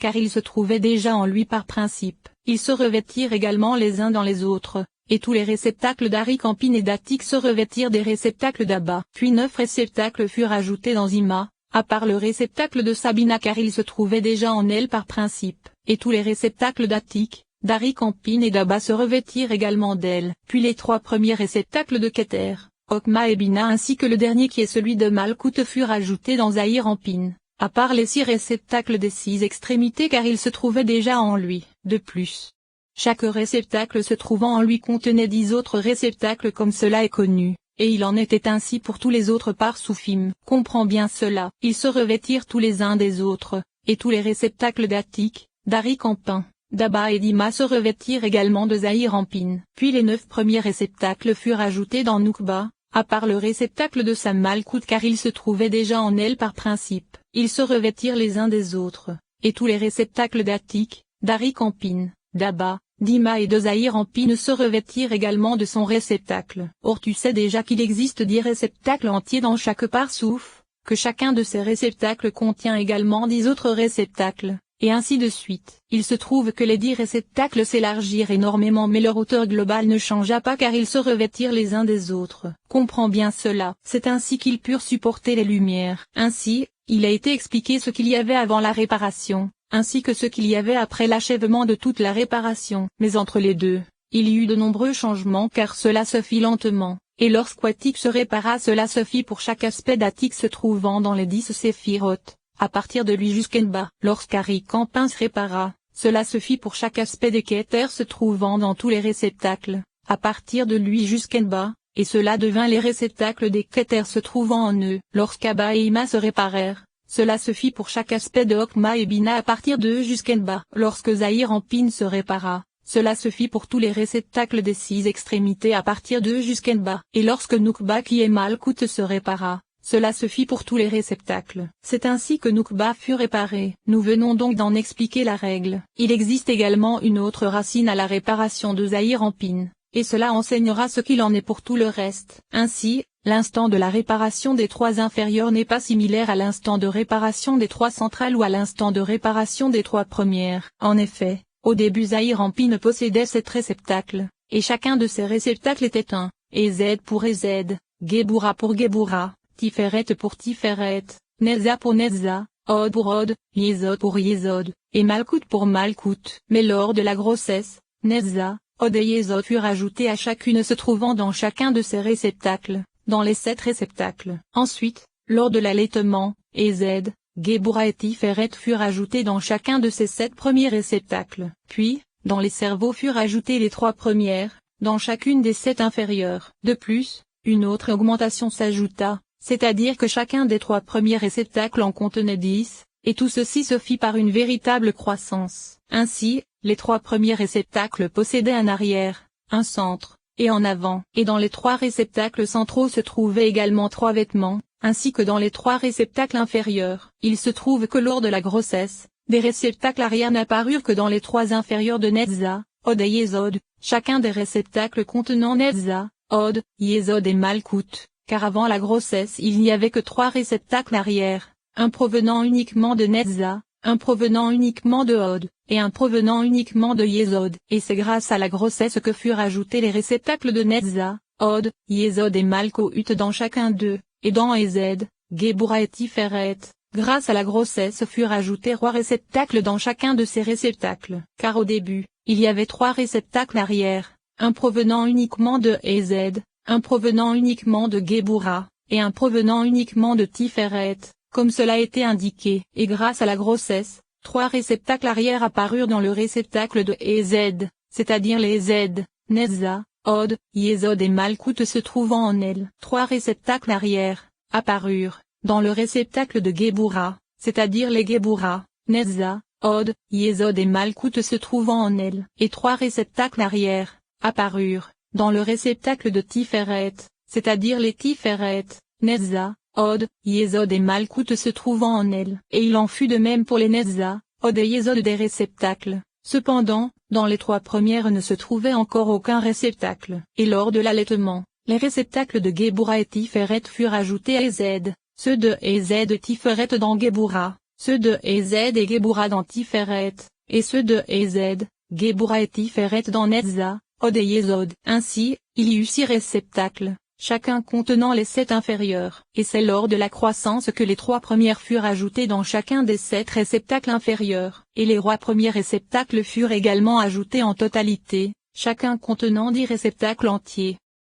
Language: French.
car ils se trouvaient déjà en lui par principe. Ils se revêtirent également les uns dans les autres, et tous les réceptacles d'Aricampine et d'Attique se revêtirent des réceptacles d'Abba. Puis 9 réceptacles furent ajoutés dans Ima, à part le réceptacle de Sabina car il se trouvait déjà en elle par principe, et tous les réceptacles d'Attique, d'Aricampine et d'Abba se revêtirent également d'elle. Puis les 3 premiers réceptacles de Keter, Okma et Bina ainsi que le dernier qui est celui de Malkout furent ajoutés dans Zahir-Ampine, à part les 6 réceptacles des 6 extrémités car il se trouvait déjà en lui. De plus, chaque réceptacle se trouvant en lui contenait 10 autres réceptacles comme cela est connu, et il en était ainsi pour tous les autres par Soufim. Comprends bien cela. Ils se revêtirent tous les uns des autres, et tous les réceptacles d'Attique, d'Aricampin, d'Abba et d'Ima se revêtirent également de Zahir-Ampine. Puis les 9 premiers réceptacles furent ajoutés dans Noukba, à part le réceptacle de Sam Malkout car il se trouvait déjà en elle par principe. Ils se revêtirent les uns des autres, et tous les réceptacles d'Attique, d'Aricampine, d'Abba, d'Ima et de Zahir-Ampine se revêtirent également de son réceptacle. Or tu sais déjà qu'il existe 10 réceptacles entiers dans chaque parsouf, que chacun de ces réceptacles contient également 10 autres réceptacles, et ainsi de suite. Il se trouve que les 10 réceptacles s'élargirent énormément mais leur hauteur globale ne changea pas car ils se revêtirent les uns des autres. Comprends bien cela. C'est ainsi qu'ils purent supporter les lumières. Ainsi, il a été expliqué ce qu'il y avait avant la réparation, ainsi que ce qu'il y avait après l'achèvement de toute la réparation. Mais entre les deux, il y eut de nombreux changements car cela se fit lentement, et lorsqu'Attique se répara cela se fit pour chaque aspect d'Attique se trouvant dans les 10 séphirotes, à partir de lui jusqu'en-bas. Lorsqu'Aricampin se répara, cela se fit pour chaque aspect des Keter se trouvant dans tous les réceptacles, à partir de lui jusqu'en-bas, et cela devint les réceptacles des Keter se trouvant en eux. Lorsqu'Abba et Ima se réparèrent, cela se fit pour chaque aspect de Okma et Bina à partir d'eux jusqu'en-bas. Lorsque Zahir-Ampine se répara, cela se fit pour tous les réceptacles des 6 extrémités à partir d'eux jusqu'en-bas. Et lorsque Noukba qui est Malkout se répara, cela se fit pour tous les réceptacles. C'est ainsi que Noukba fut réparé. Nous venons donc d'en expliquer la règle. Il existe également une autre racine à la réparation de Zahir-Ampine, et cela enseignera ce qu'il en est pour tout le reste. Ainsi, l'instant de la réparation des 3 inférieures n'est pas similaire à l'instant de réparation des 3 centrales ou à l'instant de réparation des 3 premières. En effet, au début Zahir-Ampine possédait 7 réceptacles, et chacun de ces réceptacles était un, Ez pour Ez, Gebura pour Gebura, Tiferet pour Tiferet, Nezza pour Nezza, Od pour Od, Yesod pour Yesod, et Malkout pour Malkout. Mais lors de la grossesse, Nezza, Od et Yesod furent ajoutés à chacune se trouvant dans chacun de ces réceptacles, dans les 7 réceptacles. Ensuite, lors de l'allaitement, Ez, Gebura et Tiferet furent ajoutés dans chacun de ces 7 premiers réceptacles. Puis, dans les cerveaux furent ajoutées les 3 premières, dans chacune des 7 inférieures. De plus, une autre augmentation s'ajouta, c'est-à-dire que chacun des 3 premiers réceptacles en contenait 10, et tout ceci se fit par une véritable croissance. Ainsi, les 3 premiers réceptacles possédaient un arrière, un centre, et en avant. Et dans les 3 réceptacles centraux se trouvaient également 3 vêtements, ainsi que dans les 3 réceptacles inférieurs. Il se trouve que lors de la grossesse, des réceptacles arrière n'apparurent que dans les 3 inférieurs de Nezza, Od et Yesod, chacun des réceptacles contenant Nezza, Od, Yesod et Malkout, car avant la grossesse il n'y avait que 3 réceptacles arrière, un provenant uniquement de Nezza, un provenant uniquement de Od, et un provenant uniquement de Yesod. Et c'est grâce à la grossesse que furent ajoutés les réceptacles de Nezza, Od, Yesod et Malkout dans chacun d'eux, et dans Ez, Gebura et Tiferet. Grâce à la grossesse furent ajoutés 3 réceptacles dans chacun de ces réceptacles. Car au début, il y avait 3 réceptacles arrière, un provenant uniquement de Ez, un provenant uniquement de Gebura, et un provenant uniquement de Tiferet, comme cela a été indiqué. Et grâce à la grossesse, 3 réceptacles arrière apparurent dans le réceptacle de Ez, c'est-à-dire les Z, Nezza, Od, Yesod et Malkout se trouvant en elle. 3 réceptacles arrière apparurent dans le réceptacle de Gebura, c'est-à-dire les Gebura, Nezza, Od, Yesod et Malkout se trouvant en elle. Et 3 réceptacles arrière apparurent dans le réceptacle de Tiferet, c'est-à-dire les Tiferet, Nezza, Od, Yesod et Malkout se trouvant en elle. Et il en fut de même pour les Nezza, Od et Yesod des réceptacles. Cependant, dans les 3 premières ne se trouvait encore aucun réceptacle. Et lors de l'allaitement, les réceptacles de Gebura et Tiferet furent ajoutés à Ez, ceux de Ez et Tiferet dans Gebura, ceux de Ez et Géboura dans Tiferet, et ceux de Ez, Géboura et Tiferet dans Netza, Od et Yesod. Ainsi, il y eut 6 réceptacles, chacun contenant les 7 inférieurs. Et c'est lors de la croissance que les 3 premières furent ajoutées dans chacun des 7 réceptacles inférieurs. Et les 3 premiers réceptacles furent également ajoutés en totalité, chacun contenant 10 réceptacles entiers.